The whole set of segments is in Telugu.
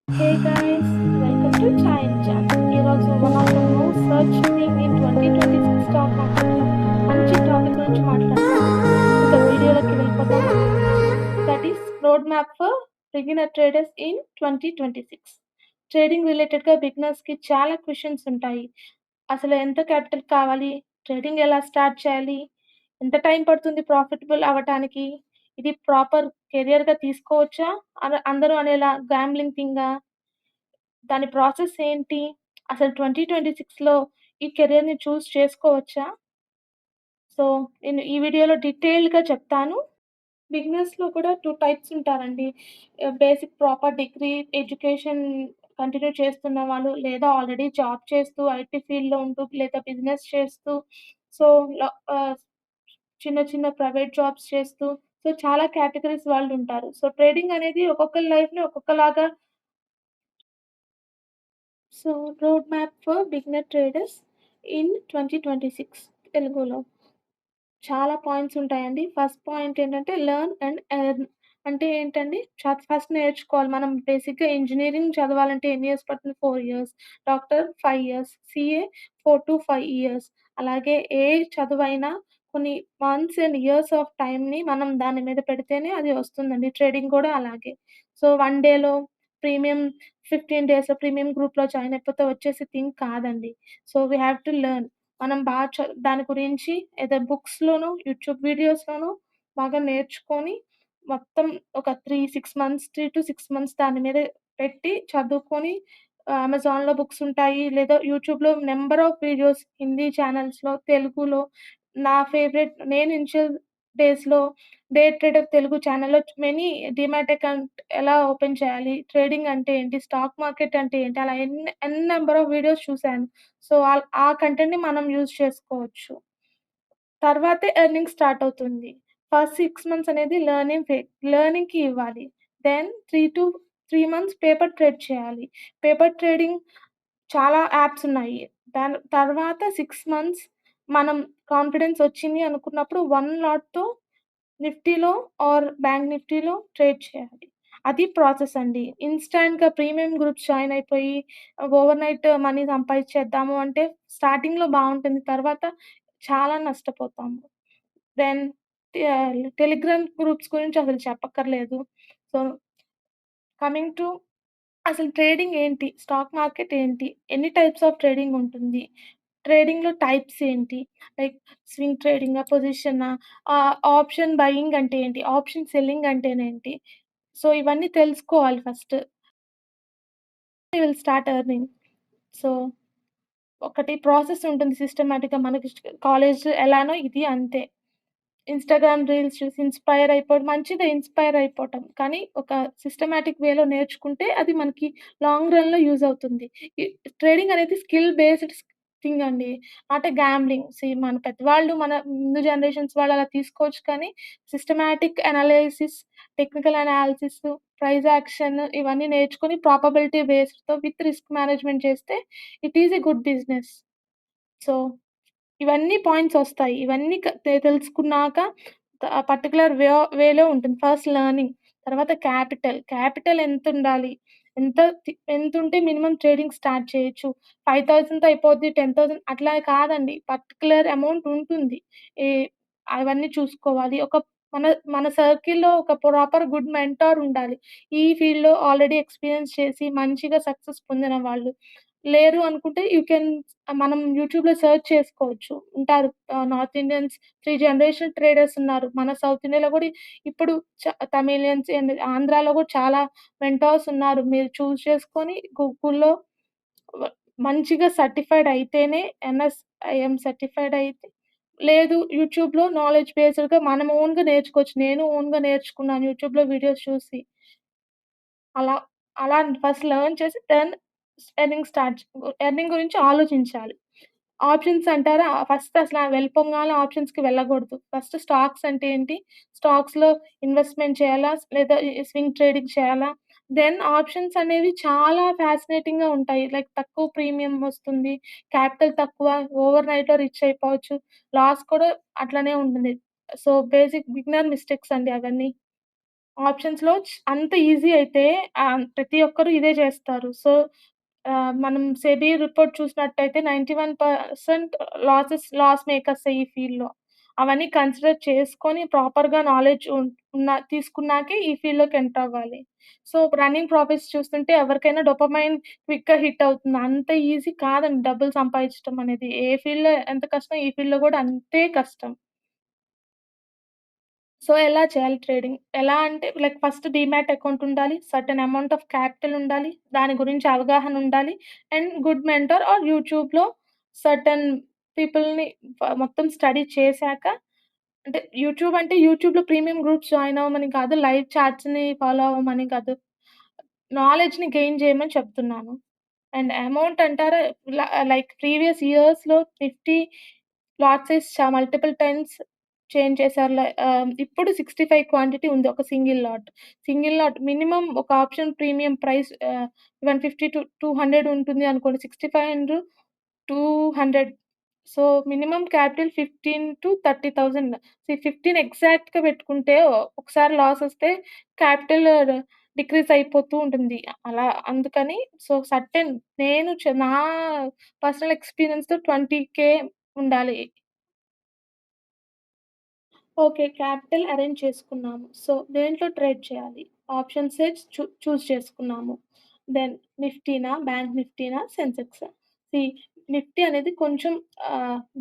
Hey guys, welcome to Chai and Chat. ఈరోజు one of the most search thing in 2026 stock మార్కెట్‌లో మంచి టాపిక్ గురించి మాట్లాడుకుందాం. ఇంకా వీడియోలోకి వెళ్ళిపోదామా? That is road map for beginner traders in 2026. Trading రిలేటెడ్‌గా బిగినర్స్‌కి చాలా క్వెషన్స్ ఉంటాయి. అసలు ఎంత క్యాపిటల్ కావాలి? ట్రేడింగ్ ఎలా స్టార్ట్ చేయాలి? ఎంత టైం పడుతుంది ప్రాఫిటబుల్ అవ్వటానికి? ఇది ప్రాపర్ కెరియర్‌గా తీసుకోవచ్చా? అందరూ అనేలా గ్యాంబ్లింగ్ థింగా? దాని ప్రాసెస్ ఏంటి? అసలు 2026లో ఈ కెరియర్‌ని చేసుకోవచ్చా? సో, నేను ఈ వీడియోలో డీటెయిల్డ్‌గా చెప్తాను. బిగినర్స్‌లో కూడా 2 టైప్స్ ఉంటారండి. Basic proper degree education continue చేస్తున్న వాళ్ళు, లేదా ఆల్రెడీ జాబ్ చేస్తూ ఐటీ ఫీల్డ్‌లో ఉంటూ, లేదా బిజినెస్ చేస్తూ, సో, ల ఆహ్, చిన్న చిన్న ప్రైవేట్ జాబ్స్ చేస్తూ, సో, చాలా కేటగరీస్ వాళ్ళుంటారు. సో, ట్రేడింగ్ అనేది ఒక్కొక్కరి లైఫ్‌ని ఒక్కొక్కలాగా. So, road map for beginner traders in 2026 తెలుగులో. చాలా పాయింట్స్ ఉంటాయండి. ఫస్ట్ పాయింట్ ఏంటంటే లెర్న్ అండ్ ఎర్న్. అంటే ఏంటండి? ఫస్ట్ నేర్చుకోవాలి. మనం బేసిక్‌గా ఇంజినీరింగ్ చదవాలంటే ఎన్ని ఇయర్స్ పడుతుంది? 4 years. Doctor 5 years. CA 4-5 years. అలాగే ఏ చదువైనా కొన్ని మంత్స్ అండ్ ఇయర్స్ ఆఫ్ టైమ్‌ని మనం దాని మీద పెడితేనే అది వస్తుందండి. ట్రేడింగ్ కూడా అలాగే. సో, 1 డేలో ప్రీమియం 15 డేస్‌లో ప్రీమియం గ్రూప్‌లో జాయిన్ అయిపోతే వచ్చేసే థింగ్ కాదండి. So, we have to learn. మనం దాని గురించి ఏదో బుక్స్‌లోనో, యూట్యూబ్ వీడియోస్‌లోనో బాగా నేర్చుకొని, మొత్తం ఒక 6 మంత్స్, 3-6 మంత్స్ దాని మీద పెట్టి చదువుకొని, అమెజాన్‌లో బుక్స్ ఉంటాయి. లేదా యూట్యూబ్‌లో నంబర్ ఆఫ్ వీడియోస్ హిందీ ఛానల్స్‌లో, తెలుగులో. నా ఫేవరెట్ నేను ఇనిషియల్ డేస్‌లో డే ట్రేడర్ తెలుగు ఛానెల్‌లో మెనీ డీమ్యాట్ అకౌంట్ ఎలా ఓపెన్ చేయాలి? ట్రేడింగ్ అంటే ఏంటి? స్టాక్ మార్కెట్ అంటే ఏంటి? అలా నంబర్ ఆఫ్ వీడియోస్ చూసాను. సో, ఆ కంటెంట్‌ని మనం యూజ్ చేసుకోవచ్చు. తర్వాతే ఎర్నింగ్ స్టార్ట్ అవుతుంది. ఫస్ట్ 6 మంత్స్ అనేది లెర్నింగ్‌కి ఇవ్వాలి. దెన్ 3 మంత్స్ పేపర్ ట్రేడ్ చేయాలి. పేపర్ ట్రేడింగ్ చాలా యాప్స్ ఉన్నాయి. దాని తర్వాత 6 మంత్స్ మనం కాన్ఫిడెన్స్ వచ్చింది అనుకున్నప్పుడు 1 లాట్‌తో నిఫ్టీలో ఆర్ బ్యాంక్ నిఫ్టీలో ట్రేడ్ చేయాలి. అది ప్రాసెస్ అండి. ఇన్‌స్టాంట్‌గా ప్రీమియం గ్రూప్స్ జాయిన్ అయిపోయి ఓవర్‌నైట్ మనీ సంపాదించేద్దాము అంటే స్టార్టింగ్‌లో బావుంటుంది. తర్వాత చాలా నష్టపోతాము. దెన్ టెలిగ్రామ్ గ్రూప్స్ గురించి అసలు చెప్పక్కర్లేదు. సో, కమింగ్ టు అసలు ట్రేడింగ్ ఏంటి? స్టాక్ మార్కెట్ ఏంటి? ఎన్ని టైప్స్ ఆఫ్ ట్రేడింగ్ ఉంటుంది? ట్రేడింగ్‌లో టైప్స్ ఏంటి? లైక్ స్వింగ్ ట్రేడింగా? పొజిషనా? ఆప్షన్ బయింగ్ అంటే ఏంటి? ఆప్షన్ సెల్లింగ్ అంటేనేంటి? సో, ఇవన్నీ తెలుసుకోవాలి first. Will start earning. So, ఒకటి ప్రాసెస్ ఉంటుంది సిస్టమాటిక్‌గా మనకి కాలేజ్ ఎలానో ఇది అంతే. ఇన్‌స్టాగ్రామ్ రీల్స్ చూసి ఇన్‌స్పైర్ అయిపోవడం మంచిదే ఇన్‌స్పైర్ అయిపోవటం. కానీ ఒక సిస్టమాటిక్ వేలో నేర్చుకుంటే అది మనకి లాంగ్ రన్‌లో యూజ్ అవుతుంది. ఈ ట్రేడింగ్ అనేది స్కిల్ బేస్డ్ థింగ్ అండి. Not a gambling. మన పెద్దవాళ్ళు మన ముందు జనరేషన్స్ వాళ్ళు అలా తీసుకోవచ్చు కానీ systematic analysis, technical analysis, price action ఇవన్నీ నేర్చుకొని ప్రాబబిలిటీ బేస్డ్‌తో విత్ రిస్క్ మేనేజ్మెంట్ చేస్తే it is a good business. So ఇవన్నీ పాయింట్సొస్తాయి. ఇవన్నీ తెలుసుకున్నాక పర్టిక్యులర్ వేలో ఉంటుంది. First learning. తర్వాత క్యాపిటల్. క్యాపిటల్ ఎంతుండాలి? ఎంతుంటే మినిమమ్ ట్రేడింగ్ స్టార్ట్ చేయొచ్చు? 5,000తో అయిపోద్ది, 10,000 అట్లా కాదండి. పర్టిక్యులర్ అమౌంట్ ఉంటుంది. ఈ అవన్నీ చూసుకోవాలి. మన మన సర్కిల్‌లో ఒక ప్రాపర్ గుడ్ మెంటార్ ఉండాలి. ఈ ఫీల్డ్‌లో ఆల్రెడీ ఎక్స్‌పీరియన్స్ చేసి మంచిగా సక్సెస్ పొందిన వాళ్ళు. లేరు అనుకుంటే మనం యూట్యూబ్‌లో సెర్చ్ చేసుకోవచ్చు. ఉంటారు. నార్త్ ఇండియన్స్ 3 జనరేషన్ ట్రేడర్స్ ఉన్నారు. మన సౌత్ ఇండియాలో గూడా ఇప్పుడు తమిళియన్స్ అండ్ ఆంధ్రాలో గూడా చాలా మెంటార్స్ ఉన్నారు. మీరు చూజ్ చేసుకొని గూగుల్‌లో వ మంచిగా సర్టిఫైడ్ అయితేనే ఎన్ఎస్ఐఎం సర్టిఫైడ్ అయితే లేదు యూట్యూబ్‌లో నాలెడ్జ్ బేస్డ్‌గా మనం ఓన్‌గా నేర్చుకోవచ్చు. నేను ఓన్‌గా నేర్చుకున్నాను యూట్యూబ్‌లో వీడియోస్ చూసి. అలా, అలా ఫస్ట్ లెర్న్ చేసి దెన్ ఎర్నింగ్ స్టార్ట్ ఎర్నింగ్ గురించి ఆలోచించాలి. ఆప్షన్స్ అంటారా? ఫస్ట్ అసల వెళ్ళిపోంగానే ఆప్షన్స్‌కి వెళ్ళకూడదు. ఫస్ట్ స్టాక్స్ అంటే ఏంటి? స్టాక్స్‌లో ఇన్వెస్ట్‌మెంట్ చేయాలా? లేదా స్వింగ్ ట్రేడింగ్ చేయాలా? దెన్ ఆప్షన్స్ అనేవి చాలా ఫ్యాసినేటింగ్‌గా ఉంటాయి. లైక్ తక్కువ ప్రీమియం వస్తుంది. క్యాపిటల్ తక్కువ. ఓవర్ నైట్‌లో రిచ్ అయిపోవచ్చు. లాస్ కూడా అట్లనే ఉంటుంది. సో, బేసిక్ బిగినర్ మిస్టేక్స్ అండి అవన్నీ. ఆప్షన్స్‌లో అంత ఈజీ అయితే ప్రతి ఒక్కరు ఇదే చేస్తారు. సో, మనం సెబీ రిపోర్ట్ చూసినట్టయితే 91% లాస్ మేకర్సే ఈ ఫీల్డ్‌లో. అవన్నీ కన్సిడర్ చేసుకొని ప్రాపర్‌గా నాలెడ్జ్ తీసుకున్నాకే ఈ ఫీల్డ్‌లోకి ఎంటర్ అవ్వాలి. సో, రన్నింగ్ ప్రాఫిట్స్ చూస్తుంటే ఎవరికైనా డోపమైన్ క్విక్‌గా హిట్ అవుతుంది. అంత ఈజీ కాదండి డబ్బులు సంపాదించడం అనేది. ఏ ఫీల్డ్‌లో ఎంత కష్టం ఈ ఫీల్డ్‌లో కూడా అంతే కష్టం. సో, ఎలా చేయాలి ట్రేడింగ్? ఎలా అంటే లైక్ ఫస్ట్ డీమ్యాట్ అకౌంట్ ఉండాలి. సర్టెన్ అమౌంట్ ఆఫ్ క్యాపిటల్ ఉండాలి. దాని గురించి అవగాహన ఉండాలి. అండ్ గుడ్ మెంటర్ ఆర్ యూట్యూబ్‌లో సర్టెన్ పీపుల్‌ని మొత్తం స్టడీ చేశాక అంటే యూట్యూబ్‌లో ప్రీమియం గ్రూప్స్ జాయిన్ అవ్వమని కాదు. లైవ్ చాట్స్‌ని ఫాలో అవ్వమని కాదు. నాలెడ్జ్‌ని గెయిన్ చేయమని చెప్తున్నాను. అండ్ అమౌంట్ అంటారా లైక్ ప్రీవియస్ ఇయర్స్‌లో Nifty lot size multiple times change చేశారు. ఇప్పుడు 65 క్వాంటిటీ ఉంది ఒక single lot. Single lot minimum ఒక ఆప్షన్ ప్రీమియం ప్రైస్ 150-200 ఉంటుంది అనుకోండి. 65 ఇంటు 200 సో, మినిమమ్ క్యాపిటల్ 15,000-30,000 15 ఎగ్జాక్ట్‌గా పెట్టుకుంటే ఒకసారి లాసొస్తే క్యాపిటల్ డిక్రీజ్ అయిపోతూ ఉంటుంది. అలా అందుకని సో, సర్టెన్ నేను నా పర్సనల్ ఎక్స్‌పీరియన్స్‌తో 20,000 ఉండాలి. ఓకే. క్యాపిటల్ అరేంజ్ చేసుకున్నాము. సో, దేంట్లో ట్రేడ్ చేయాలి? ఆప్షన్ సెట్స్ చూజ్ చేసుకున్నాము. దెన్ నిఫ్టీనా, బ్యాంక్ నిఫ్టీనా, సెన్సెక్సా? సీ నిఫ్టీ అనేది కొంచెం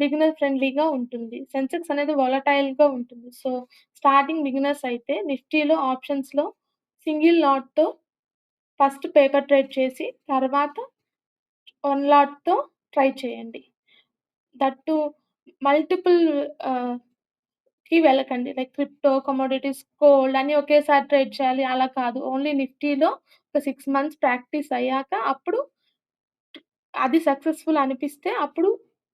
బిగినర్ ఫ్రెండ్లీగా ఉంటుంది. సెన్సెక్స్ అనేది వోలటైల్‌గా ఉంటుంది. సో, స్టార్టింగ్ బిగినర్స్ అయితే నిఫ్టీలో ఆప్షన్స్‌లో సింగిల్ లాట్‌తో ఫస్ట్ పేపర్ ట్రేడ్ చేసి తర్వాత 1 లాట్‌తో ట్రై చేయండి. దట్ టూ మల్టిపుల్ ఆహ్ వెళ్ళకండి. లైక్ క్రిప్టో, కమోడిటీస్, గోల్డ్ అన్నీ ఒకేసారి ట్రేడ్ చేయాలి అలా కాదు. ఓన్లీ నిఫ్టీలో ఒక 6 మంత్స్ ప్రాక్టీస్ అయ్యాక అప్పుడు అది సక్సెస్‌ఫుల్ అనిపిస్తే అప్పుడు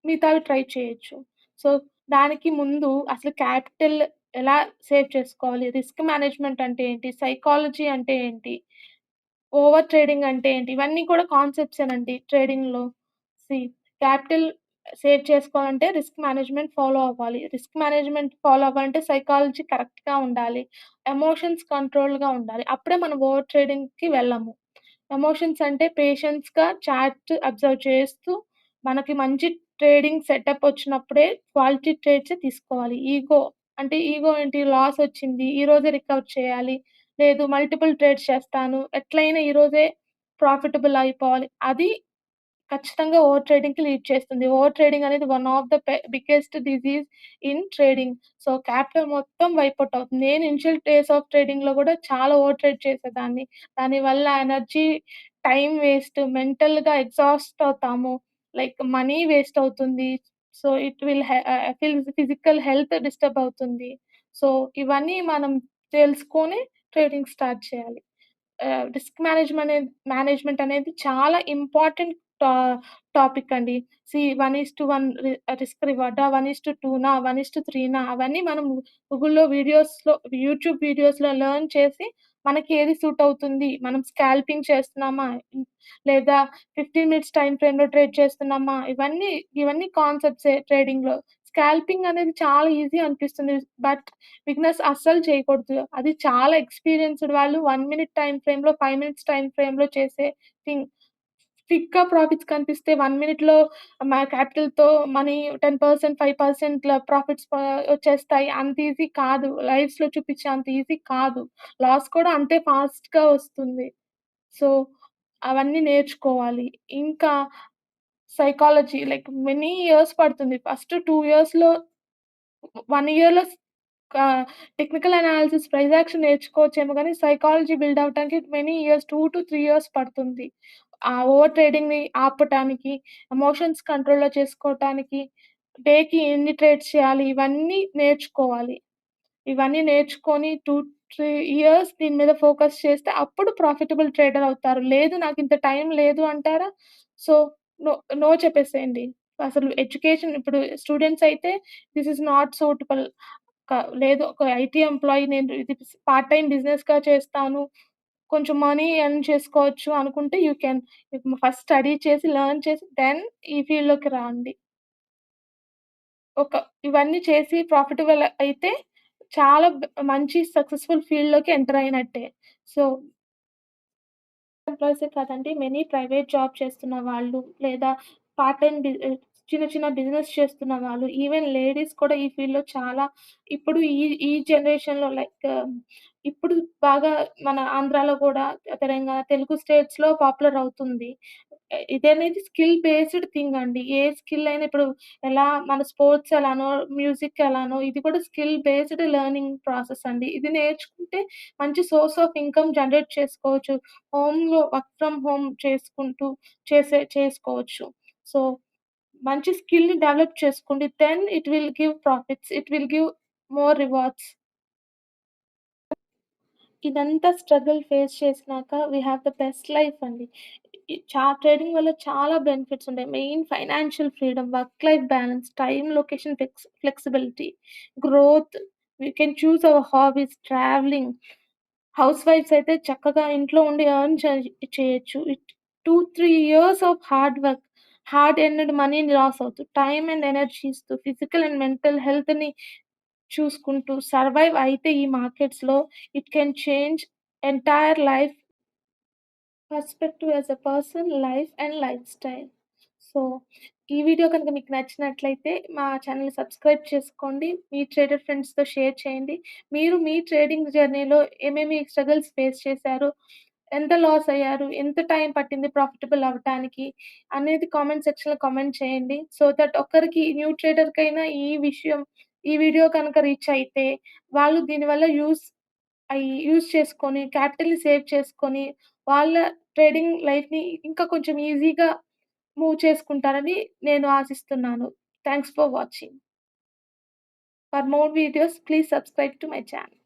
మిగతావి ట్రై చేయొచ్చు. సో, దానికి ముందు అసలు క్యాపిటల్ ఎలా సేవ్ చేసుకోవాలి? రిస్క్ మేనేజ్‌మెంట్ అంటే ఏంటి? సైకాలజీ అంటే ఏంటి? ఓవర్ ట్రేడింగ్ అంటే ఏంటి? ఇవన్నీ కూడా కాన్సెప్ట్సేనండి ట్రేడింగ్‌లో. సీ క్యాపిటల్ సేవ్ చేసుకోవాలంటే రిస్క్ మేనేజ్‌మెంట్ ఫాలో అవ్వాలి. రిస్క్ మేనేజ్‌మెంట్ ఫాలో అవ్వాలంటే సైకాలజీ కరెక్ట్‌గా ఉండాలి. ఎమోషన్స్ కంట్రోల్‌గా ఉండాలి. అప్పుడే మనం ఓవర్ ట్రేడింగ్‌కి వెళ్ళము. ఎమోషన్స్ అంటే పేషెన్స్‌గా చార్ట్ అబ్జర్వ్ చేస్తూ మనకి మంచి ట్రేడింగ్ సెటప్ వచ్చినప్పుడే క్వాలిటీ ట్రేడ్సే తీసుకోవాలి. ఈగో ఏంటి లాస్ వచ్చింది. ఈరోజే రికవర్ చేయాలి. లేదు మల్టిపుల్ ట్రేడ్స్ చేస్తాను. ఎట్లైనా ఈరోజే ప్రాఫిటబుల్ అయిపోవాలి. అది ఖచ్చితంగా ఓవర్ ట్రేడింగ్‌కి లీడ్ చేస్తుంది. ఓవర్ ట్రేడింగ్ అనేది one of the biggest disease in trading. So, capital మొత్తం వైప్ ఔట్ అవుతుంది. నేను ఇనిషియల్ డేస్ ఆఫ్ ట్రేడింగ్‌లో గూడా చాలా ఓవర్ ట్రేడ్ చేసేదాన్ని. దానివల్ల ఎనర్జీ, టైమ్ వేస్ట్, మెంటల్‌గా ఎగ్జాస్ట్ అవుతాము. లైక్ మనీ వేస్ట్ అవుతుంది. So, it will physical health disturb అవుతుంది. సో, ఇవన్నీ మనం తెలుసుకొని ట్రేడింగ్ స్టార్ట్ చేయాలి. మేనేజ్మెంట్ అనేది చాలా ఇంపార్టెంట్ టా టాపిక్ అండి. 1:1 రిస్క్ రివార్డా? 1:2నా? 1:3నా? అవన్నీ మనం యూట్యూబ్ వీడియోస్‌లో లెర్న్ చేసి మనకి ఏది సూట్ అవుతుంది? మనం స్కాల్పింగ్ చేస్తున్నామా? లేదా 15 మినిట్స్ టైమ్ ఫ్రేమ్‌లో ట్రేడ్ చేస్తున్నామా? ఇవన్నీ కాన్సెప్ట్సే ట్రేడింగ్‌లో. స్కాల్పింగ్ అనేది చాలా ఈజీ అనిపిస్తుంది. బట్ బిగినర్స్ అస్సలు చేయకూడదు. అది చాలా ఎక్స్‌పీరియన్స్‌డ్ వాళ్ళు 1 మినిట్ టైమ్ ఫ్రేమ్‌లో, 5 మినిట్స్ టైమ్ ఫ్రేమ్‌లో చేసే థింగ్. క్విక్‌గా ప్రాఫిట్స్ కనిపిస్తే 1 మినిట్‌లో క్యాపిటల్‌తో మనీ 10%, 5% ప్రాఫిట్స్ వచ్చేస్తాయి. అంత ఈజీ కాదు. లైవ్స్‌లో చూపించే అంత ఈజీ కాదు. లాస్ కూడా అంతే ఫాస్ట్‌గా వస్తుంది. సో, అవన్నీ నేర్చుకోవాలి. ఇంకా సైకాలజీ లైక్ మెనీ ఇయర్స్ పడుతుంది. ఫస్ట్ 2 ఇయర్స్‌లో 1 ఇయర్‌లో ఆహ్, టెక్నికల్ అనాలిసిస్, ప్రైస్ యాక్షన్ నేర్చుకోవచ్చేమో గానీ, సైకాలజీ బిల్డ్ అవ్వటానికి మెనీ ఇయర్స్ 2-3 ఇయర్స్ పడుతుంది. ఆ ఓవర్ ట్రేడింగ్‌ని ఆపటానికి, ఎమోషన్స్ కంట్రోల్‌లో చేసుకోవటానికి, డేకి ఎన్ని ట్రేడ్స్ చేయాలి, ఇవన్నీ నేర్చుకోవాలి. ఇవన్నీ నేర్చుకొని 2-3 ఇయర్స్ దీని మీద ఫోకస్ చేస్తే అప్పుడు ప్రాఫిటబుల్ ట్రేడర్ అవుతారు. లేదు నాకింత టైం లేదు అంటారా? సో, నో నో చెప్పేసేయండి. అసలు ఎడ్యుకేషన్ ఇప్పుడు స్టూడెంట్స్ అయితే దిస్ ఈస్ నాట్ సూటబుల్. క లేదు ఒక ఐటీ ఎంప్లాయీ నేను ఇది పార్ట్ టైమ్ బిజినెస్‌గా చేస్తాను. కొంచెం మనీ ఎర్న్ చేసుకోవచ్చు అనుకుంటే యూ కెన్ ఫస్ట్ స్టడీ చేసి, లెర్న్ చేసి దెన్ ఈ ఫీల్డ్‌లోకి రండి. ఇవన్నీ చేసి ప్రాఫిటబుల్ అయితే చాలా మంచి సక్సెస్‌ఫుల్ ఫీల్డ్‌లోకి ఎంటర్ అయినట్టే. సో ఎంప్లాయీసే కాదండి. మెనీ ప్రైవేట్ జాబ్ చేస్తున్న వాళ్ళు, లేదా పార్ట్ టైమ్ చిన్న చిన్న బిజినెస్ చేస్తున్న వాళ్ళు, ఈవెన్ లేడీస్ కూడా ఈ ఫీల్డ్‌లో చాలా ఇప్పుడు ఈ ఈ జనరేషన్‌లో లైక్ ఇప్పుడు బాగా మన ఆంధ్రాలో కూడా తెలుగు స్టేట్స్‌లో పాపులర్ అవుతుంది. ఇదనేది స్కిల్ బేస్డ్ థింగ్ అండి. ఏ స్కిల్ అయినా ఇప్పుడు ఎలా మన స్పోర్ట్స్ ఎలానో, మ్యూజిక్ ఎలానో ఇది కూడా స్కిల్ బేస్డ్ లెర్నింగ్ ప్రాసెస్ అండి. ఇది నేర్చుకుంటే మంచి సోర్స్ ఆఫ్ ఇన్‌కమ్ జనరేట్ చేసుకోవచ్చు. వర్క్ ఫ్రమ్ హోమ్ చేసుకుంటూ చేసుకోవచ్చు. సో, మంచి స్కిల్‌ని డెవలప్ చేసుకోండి. Then it will give profits. It will give more rewards. ఇదంతా స్ట్రగుల్ ఫేస్ చేసినాక we have the best life అండి. ట్రేడింగ్ వల్ల చాలా బెనిఫిట్స్ ఉంటాయి. Main financial freedom, work life balance, time, location flexibility, growth. We can choose our hobbies, travelling. హౌస్ వైఫ్స్ అయితే చక్కగా ఇంట్లో ఉండి ఎర్న్ చేయొచ్చు. 2, 3 years of hard work, hard earned మనీని లాస్ అవుతూ, టైమ్ అండ్ ఎనర్జీ ఇస్తూ, ఫిజికల్ అండ్ మెంటల్ హెల్త్‌ని చూసుకుంటూ సర్వైవ్ అయితే ఈ మార్కెట్స్‌లో it can change entire life perspective as a person, life and lifestyle. సో, ఈ వీడియో కనుక మీకు నచ్చినట్లయితే మా ఛానెల్‌ని సబ్స్క్రైబ్ చేసుకోండి. మీ ట్రేడర్ ఫ్రెండ్స్‌తో షేర్ చేయండి. మీరు మీ ట్రేడింగ్ జర్నీలో ఏమేమి స్ట్రగుల్స్ ఫేస్ చేశారు? ఎంత లాస్ అయ్యారు? ఎంత టైం పట్టింది ప్రాఫిటబుల్ అవ్వటానికి? అనేది కామెంట్ సెక్షన్‌లో కామెంట్ చేయండి. సో దట్ ఒక్కరికి న్యూ ట్రేడర్‌కైనా ఈ వీడియో కనుక రీచ్ అయితే వాళ్ళు దీనివల్ల యూజ్ చేసుకొని క్యాపిటల్‌ని సేవ్ చేసుకొని వాళ్ళ ట్రేడింగ్ లైఫ్‌ని ఇంకా కొంచెం ఈజీగా మూవ్ చేసుకుంటారని నేను ఆశిస్తున్నాను. Thanks for watching. For more videos please subscribe to my channel.